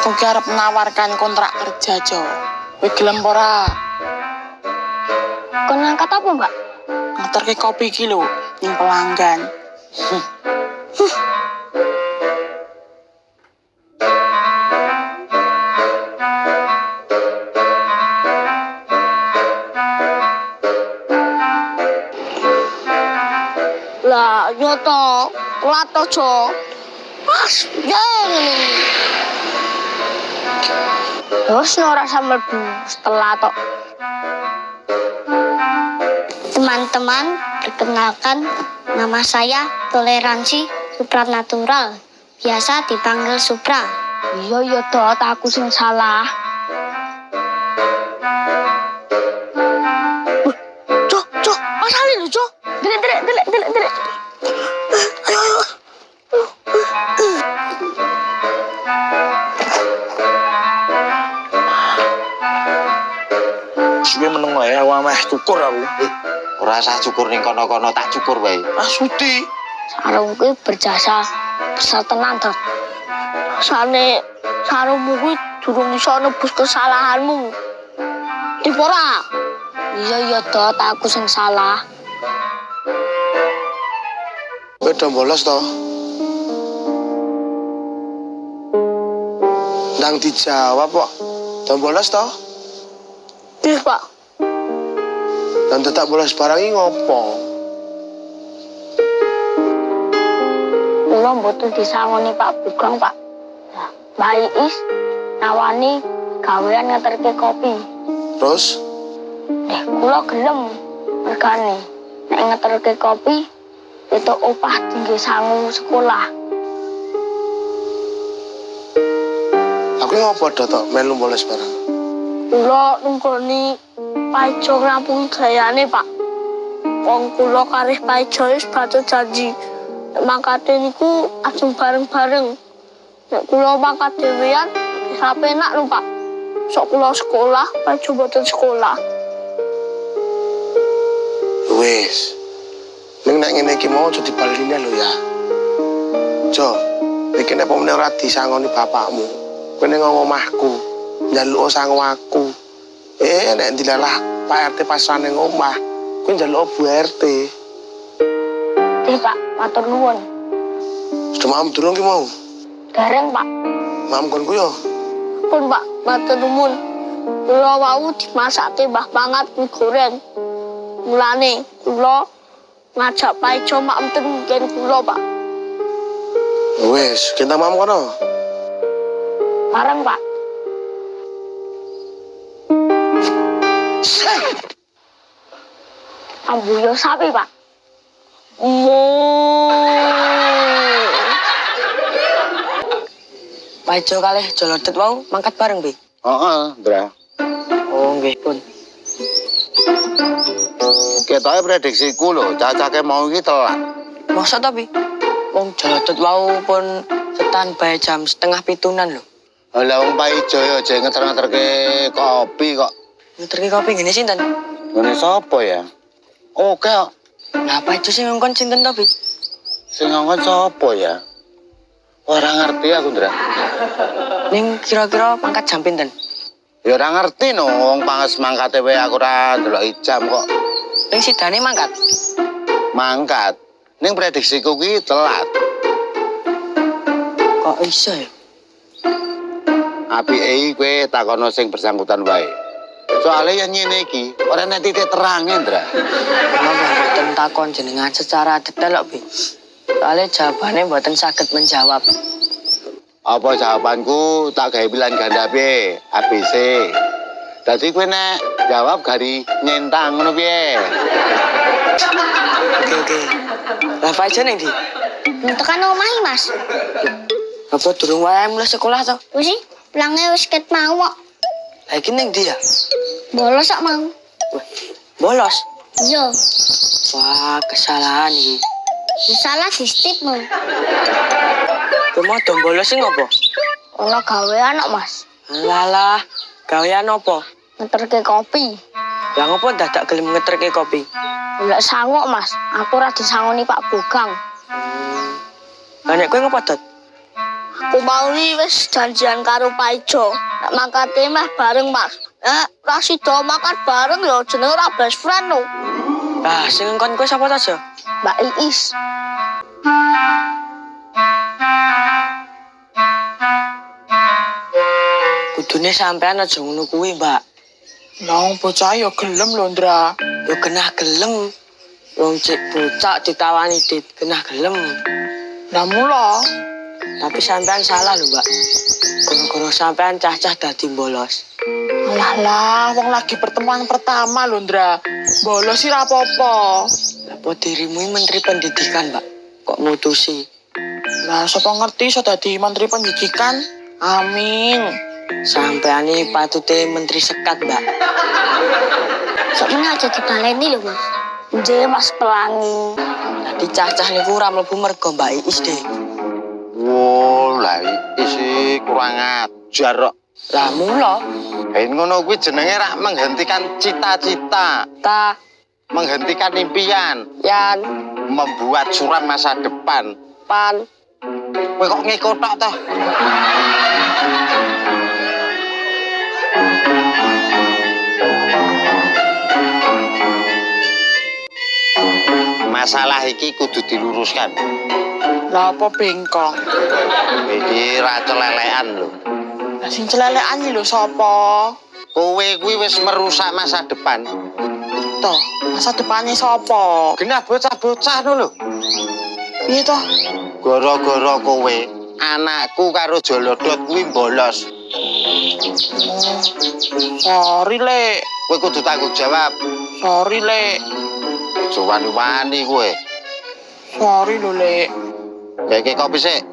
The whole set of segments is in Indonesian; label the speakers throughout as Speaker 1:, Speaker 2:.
Speaker 1: Aku ki arep menawarkan kontrak kerja, Jo. Kowe gelem ora?
Speaker 2: Kon ngangkat apa, Mbak?
Speaker 1: Ngeterke kopi ki lho, ning pelanggan.
Speaker 2: Lah, yo to, telat to, Jo. Pas, ya ngene. Terus ora sambel bu, setelah to. Teman-teman, perkenalkan nama saya Toleransi Supranatural. Biasa dipanggil Supra. Iya, Dot, aku sing salah. Jo, pasali lho, Jo. Delek. Ayo.
Speaker 3: Suwe meneng wae aku ameh cukur aku.
Speaker 4: Ora usah cukur ning kono-kono, tak cukur wae.
Speaker 3: Ah sudi.
Speaker 2: Sarungku berjasa besar tenan, Dot. Rasane sarungmu kuwi durung iso nebus kesalahanmu. Dipora. Iya, Dot, aku sing salah.
Speaker 5: Kowe do bolos to? Ndang dijawab kok. Do bolos to?
Speaker 2: Nggih, Pak.
Speaker 5: Dan tetap bolos barang iki ngopo?
Speaker 2: Kula mboten disangoni Pak Bugong, Pak. Nah, Mbak Iis nawani gawean ngeterke kopi.
Speaker 5: Terus
Speaker 2: Kula gelem mergane nek ngeterke kopi itu opah tinggi sangu sekolah.
Speaker 5: aku ngopo do to melu bolos barang?
Speaker 2: Kula nunggoni paijo ngrampungi gayane, Pak. Wong kula kalih paijo wis batu janji. Nek mangkate niku ajeng bareng-bareng. Nek kula mangkat dhewean bisa penak lho, Pak. Sok kula sekolah, paijo boten sekolah.
Speaker 5: Wis. Ning nek ngene iki mau aja dibaline lho ya. Jo, iki nek pomene ora disangoni bapakmu. Kowe ning omahku, njaluk sangu aku. Nek dilalah Pak RT pasane ning omah, kowe njaluk Bu RT.
Speaker 2: Pak, matur nuwun.
Speaker 5: Sudah maam durung ki mau?
Speaker 2: Dereng, Pak.
Speaker 5: Maam kon ku yo.
Speaker 2: Pun, Pak, matur nuwun. Kula wau dimasake Mbah Pangat mie goreng. Mulane kula ngajak paijo mak mten mungkin kula, Pak.
Speaker 5: Wis, kita maam kono.
Speaker 2: Bareng, Pak. Ambuyo sapi, Pak.
Speaker 6: Paijo kalih jolodet wau mangkat bareng, Bi.
Speaker 4: Heeh, Ndra.
Speaker 6: Oh, nggih pun.
Speaker 4: Ketoke prediksiku lho, cacake mau iki telat.
Speaker 6: Masa to, Bi? Wong jolodet wau pun standby jam 6:30 lho.
Speaker 4: Lah wong Pak Ijo yo aja ngeter-ngeterke kopi kok.
Speaker 6: Ngeterke kopi ngene sinten?
Speaker 4: Ngene sapa ya? Oke kok.
Speaker 6: Lah Paijo sing ngongkon sinten to, Bi?
Speaker 4: Sing ngongkon sapa ya? Ora ngerti aku, Ndra.
Speaker 6: Ning kira-kira mangkat jam pinten?
Speaker 4: Ya ora ngerti no, wong panges mangkate wae aku ora ndelok jam kok.
Speaker 6: Ning sidane mangkat.
Speaker 4: Mangkat. Ning prediksiku kuwi telat.
Speaker 6: Kok iso ya?
Speaker 4: Apike kowe takono sing bersangkutan wae. Soale yen ngene iki, ora nek titik terang, Ndra.
Speaker 6: Kenapa mboten takon jenengan secara detail kok, Bi? Soale jawabane mboten saged menjawab.
Speaker 4: Apa jawabanku tak gawe pilihan ganda piye? ABC. Dadi kowe nek jawab gari nyentang ngono piye?
Speaker 6: Oke. Lah Paijo ning ndi?
Speaker 2: Tekan omahe, Mas.
Speaker 6: Apa durung wae mulai sekolah to?
Speaker 2: Wis sih, pulange wis ket mau kok.
Speaker 6: Lah iki ning ndi ya?
Speaker 2: Bolos kok mau.
Speaker 6: Bolos.
Speaker 2: Yo,
Speaker 6: Wah, kesalahan iki.
Speaker 2: salah di stipmu.
Speaker 6: Cuma dong bolos sing opo?
Speaker 2: Ono gawean kok, Mas.
Speaker 6: Lalah, gawean opo?
Speaker 2: Ngeterke kopi.
Speaker 6: Lah ngopo dadak gelem ngeterke kopi?
Speaker 2: Lek sangu, Mas. Aku ora disangoni Pak Bogang.
Speaker 6: Lah nek kowe ngopo, Dot?
Speaker 2: Aku mau wis janjian karo Pak Ijo. Nek mangkate meh bareng, Mas. Ra sida makan bareng ya jenenge ora best friend lho.
Speaker 6: Lah, sing ngkon kowe sapa ta, Jo?
Speaker 2: Mbak Iis.
Speaker 6: Kudune sampean aja ngono kuwi, Mbak.
Speaker 1: Nang bocah ya gelem lho, Ndra.
Speaker 6: Yo genah gelem. Wong cek bocah ditawani dit genah gelem.
Speaker 1: Lah mula
Speaker 6: Tapi sampean salah lho, Mbak. Gara-gara sampean cah-cah dadi bolos.
Speaker 1: Alah, wong lagi pertemuan pertama lho, Ndra. Bolos sih ra apa-apa.
Speaker 6: Lah po dirimu iki menteri pendidikan, Mbak. Kok mutusi?
Speaker 1: Lah sapa ngerti iso dadi menteri pendidikan? Amin.
Speaker 6: Sampean iki patute menteri sekat, Mbak.
Speaker 2: Sakmene aja dibaleni lho, Mas. Nggih, Mas Pelangi.
Speaker 6: Dadi cah-cah niku ora mlebu mergo Mbak Iis deh.
Speaker 4: Wo, lah isi kurang ajar kok.
Speaker 6: Lah mula
Speaker 4: Ngono kuwi jenenge rak menghentikan cita-cita,
Speaker 6: ta
Speaker 4: menghentikan impian,
Speaker 6: yan
Speaker 4: membuat suram masa depan.
Speaker 6: pan
Speaker 4: Kowe kok ngikut tok toh? Masalah iki kudu diluruskan.
Speaker 1: Lah apa bengkong?
Speaker 4: Iki ra celelekan lho.
Speaker 1: Lah sing celelekan iki lho sapa?
Speaker 4: Kowe kuwi wis merusak masa depan.
Speaker 1: Toh, masa depannya sapa?
Speaker 4: Genah bocah-bocah no lho.
Speaker 1: Piye toh?
Speaker 4: Gara-gara kowe, anakku karo Jolodot kuwi bolos.
Speaker 1: Sorry, Lek.
Speaker 4: Kowe kudu tanggung jawab.
Speaker 1: Sorry, Lek.
Speaker 4: Aja wani-wani kowe.
Speaker 1: Sorry lho, Lek.
Speaker 4: Kayak kopi sik.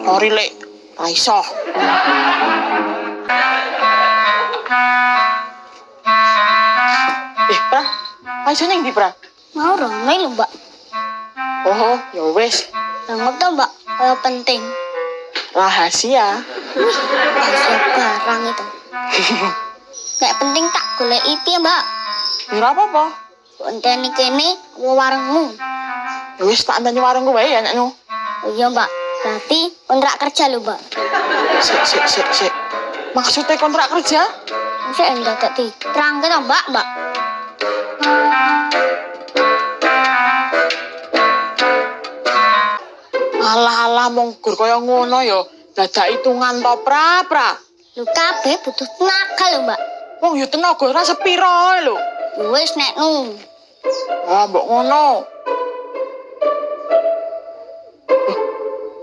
Speaker 1: Sorry, Lek. Ra iso. Pra. Ayo ning ndi, Pra?
Speaker 2: Mau ramai lho, Mbak.
Speaker 1: Oh, ya wis.
Speaker 2: Nangkep to, Mbak. Kaya penting.
Speaker 1: Rahasia.
Speaker 2: Rahasia barang itu. Nek penting tak goleki piye, Mbak?
Speaker 1: Ora apa-apa.
Speaker 2: Enteni kene apa warungmu.
Speaker 1: Ya wis tak andani warungku wae ya anakmu.
Speaker 2: Oh iya, Mbak. Berarti kontrak kerja lho, Mbak.
Speaker 1: Sik. Maksudnya kontrak kerja?
Speaker 2: Masa enggak dadi terangke to, Mbak, Mbak.
Speaker 1: Alah monggur kaya ngono ya. Dadak hitungan to, Pra.
Speaker 2: Lho kabeh butuh tenaga lho, Mbak.
Speaker 1: Wong ya tenaga ora sepiro ae lho.
Speaker 2: Ya wis nek nu.
Speaker 1: Ah, mbok ngono.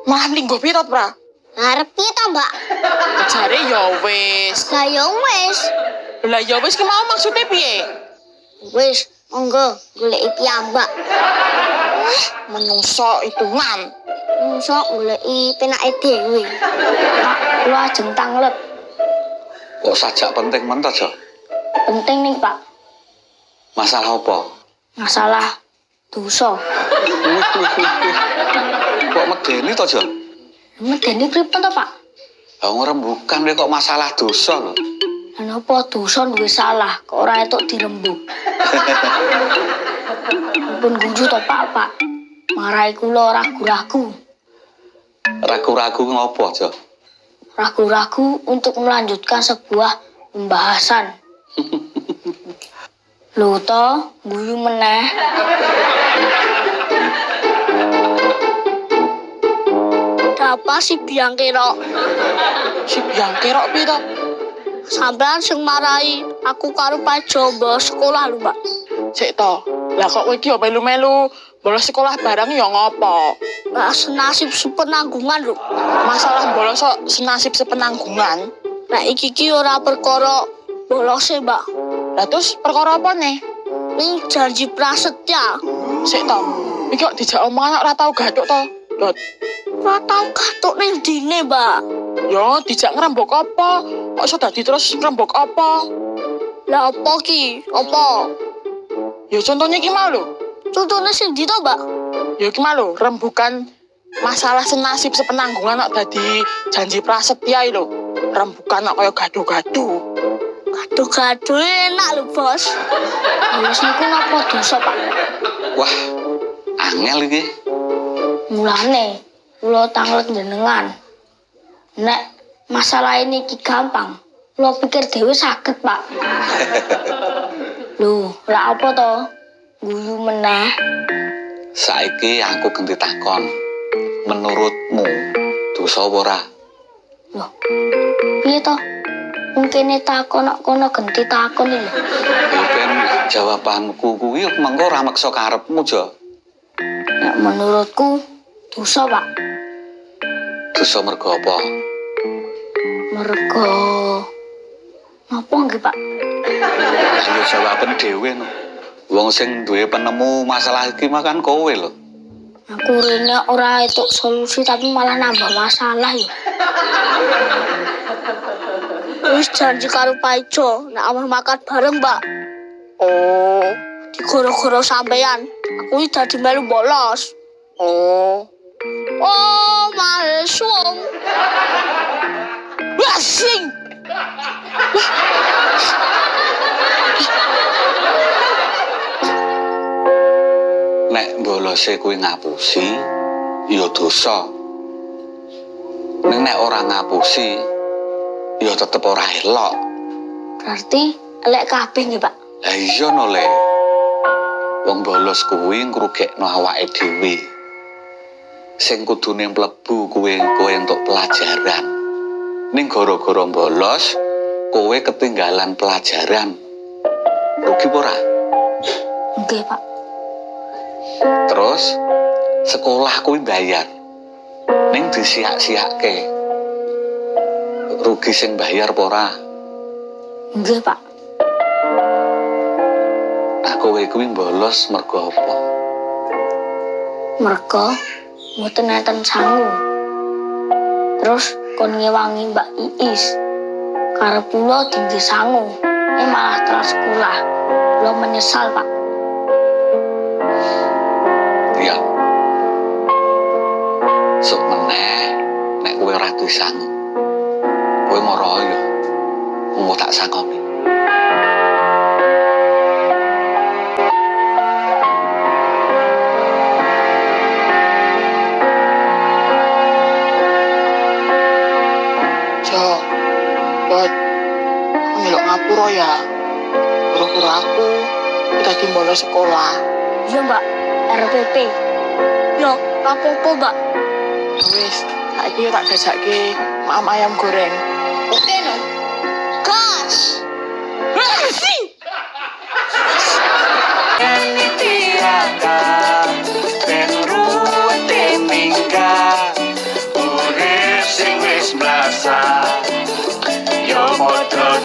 Speaker 1: Malah mlinggo piye to, Pra?
Speaker 2: Arep piye to, Mbak?
Speaker 1: Jare ya wis.
Speaker 2: Lah ya wis.
Speaker 1: Lah ya wis ki mau maksude piye?
Speaker 2: Wis, monggo goleki piyambak.
Speaker 1: Menungso hitungan.
Speaker 2: Mongso goleki penake dhewe. Kulo ajeng tanglep.
Speaker 7: Kok sajak penting men to, Jo?
Speaker 2: Penting nih, Pak.
Speaker 7: Masalah apa?
Speaker 2: Masalah dosa.
Speaker 7: Wih. Kok medeni to, Jo?
Speaker 2: Medeni pripun to, Pak?
Speaker 7: Lah ngrembukan kok masalah dosa lho.
Speaker 2: Lah napa dosa duwe salah kok ora etuk dirembug. Pun guju to, Pak. Marahi kula ragu-ragu.
Speaker 7: Ragu-ragu ngopo, Jo?
Speaker 2: Ragu-ragu untuk melanjutkan sebuah pembahasan. Lho to, guyu meneh. Apa sih biang kerok?
Speaker 1: Si biang kerok piye to?
Speaker 2: Sampean sing marahi aku karo Pak Jombo sekolah lho, Mbak.
Speaker 1: Sik to. Lah kok kowe iki yo melu-melu bolos sekolah bareng ya ngopo?
Speaker 2: Lah senasib sepenanggungan lho.
Speaker 1: Masalah bolos kok senasib sepenanggungan.
Speaker 2: Nah iki ora perkara bolose, Mbak.
Speaker 1: Lah terus perkara apa nih?
Speaker 2: Ini janji prasetya.
Speaker 1: Sik to. Iki kok dijak omongan ora tau gathuk to. Dot.
Speaker 2: Ora tau gathuk ning dine, Mbak.
Speaker 1: Yo dijak ngrembug apa? Kok iso dadi terus ngrembug apa?
Speaker 2: Lah apa ki? Apa?
Speaker 1: Ya contohnya iki mau lho.
Speaker 2: Contohnya sing ndi to, Mbak?
Speaker 1: Ya iki mau lho, rembukan masalah senasib sepenanggungan kok dadi janji prasetya iki lho. Rembukan kok kaya gaduh-gaduh.
Speaker 2: Gaduh-gaduh enak lho, Bos. Wis niku napa dosa, Pak?
Speaker 7: Wah, angel iki.
Speaker 2: Mulane kula tanglet jenengan Nek masalah ini ki gampang. Lo pikir dewe sakit, Pak. Loh, lah apa to? Guyu meneh.
Speaker 7: Saiki aku ganti takon. Menurutmu dosa apa ora?
Speaker 2: Loh, piye to? Mungkin takon kono ganti takon iki lho.
Speaker 7: Ya ben jawabanku kuwi mengko ora maksa karepmu, Jo.
Speaker 2: Nek menurutku dosa, Pak.
Speaker 7: Dosa mergo apa?
Speaker 2: Mergo napa nggih, Pak?
Speaker 7: Ayo jawaban dhewe no. Wong sing duwe penemu masalah iki mah kan kowe lho.
Speaker 2: Aku rene ora entuk solusi tapi malah nambah masalah ya. Wis janji karo Pak Ijo, nek ameh makan bareng, Mbak.
Speaker 1: Oh,
Speaker 2: Digoro-goro sampean, aku iki dadi melu bolos.
Speaker 1: oh.
Speaker 2: Oh, malesung.
Speaker 1: Wasing.
Speaker 7: Nek bolose kuwi ngapusi, ya dosa. Nek ora ngapusi, ya tetep ora elok.
Speaker 2: Berarti elek kabeh nggih, Pak.
Speaker 7: Lah iya no Le. Wong bolos kuwi ngrugekno awake dhewe. Sing kudune mlebu kuwi kowe entuk pelajaran. Ning gara-gara bolos, kowe ketinggalan pelajaran. Rugi apa ora?
Speaker 2: Nggih, Pak.
Speaker 7: Terus sekolah kuwi bayar. Ning disiak-siakke. Rugi sing bayar apa ora?
Speaker 2: Nggih, Pak.
Speaker 7: Kowe kuwi bolos mergo apa?
Speaker 2: Mergo mboten enten sangu. Terus kon ngewangi Mbak Iis. Karep kula tinggi sangu. Ini malah telat sekolah. Kula menyesal, Pak.
Speaker 7: Iya. Sok meneh nek kowe ora duwe sangu. Kowe mara ya. Mung tak sangoni.
Speaker 1: Nyelok ngapura ya. Gara-gara aku dadi bolos sekolah.
Speaker 2: Iya, Mbak. RPP. Yo, apa-apa, Mbak.
Speaker 1: Wis, saiki tak jajakke maam ayam goreng. Oke no. Gas.